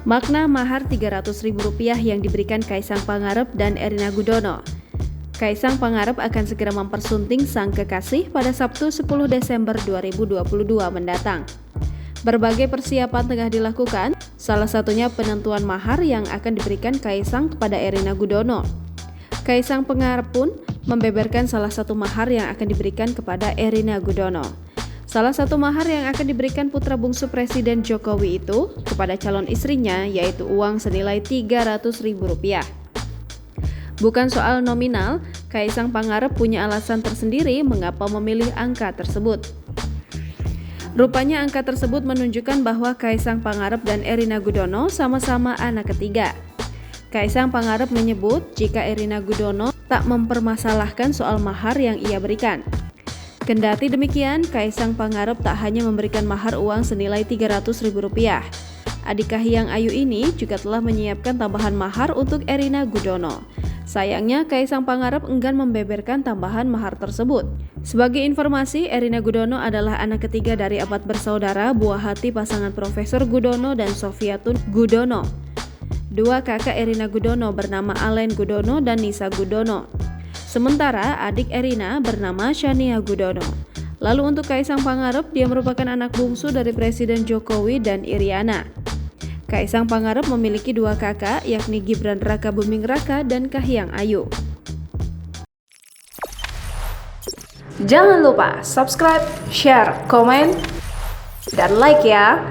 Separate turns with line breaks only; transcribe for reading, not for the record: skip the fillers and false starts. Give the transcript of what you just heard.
Makna mahar Rp300.000 yang diberikan Kaisang Pangarep dan Erina Gudono. Kaisang Pangarep akan segera mempersunting sang kekasih pada Sabtu 10 Desember 2022 mendatang. Berbagai persiapan tengah dilakukan, salah satunya penentuan mahar yang akan diberikan Kaisang kepada Erina Gudono. Kaisang Pangarep pun membeberkan salah satu mahar yang akan diberikan kepada Erina Gudono. Salah satu mahar yang akan diberikan putra bungsu Presiden Jokowi itu kepada calon istrinya yaitu uang senilai Rp300.000. Bukan soal nominal, Kaisang Pangarep punya alasan tersendiri mengapa memilih angka tersebut. Rupanya angka tersebut menunjukkan bahwa Kaisang Pangarep dan Erina Gudono sama-sama anak ketiga. Kaisang Pangarep menyebut jika Erina Gudono tak mempermasalahkan soal mahar yang ia berikan. Kendati demikian, Kaisang Pangarep tak hanya memberikan mahar uang senilai Rp300.000. Adik Kahiyang Ayu ini juga telah menyiapkan tambahan mahar untuk Erina Gudono. Sayangnya, Kaisang Pangarep enggan membeberkan tambahan mahar tersebut. Sebagai informasi, Erina Gudono adalah anak ketiga dari 4 bersaudara buah hati pasangan Profesor Gudono dan Sofiatun Gudono. 2 kakak Erina Gudono bernama Alen Gudono dan Nisa Gudono. Sementara adik Erina bernama Shania Gudono. Lalu untuk Kaisang Pangarep, dia merupakan anak bungsu dari Presiden Jokowi dan Iriana. Kaisang Pangarep memiliki 2 kakak, yakni Gibran Raka Buming Raka dan Kahiyang Ayu.
Jangan lupa subscribe, share, komen, dan like ya!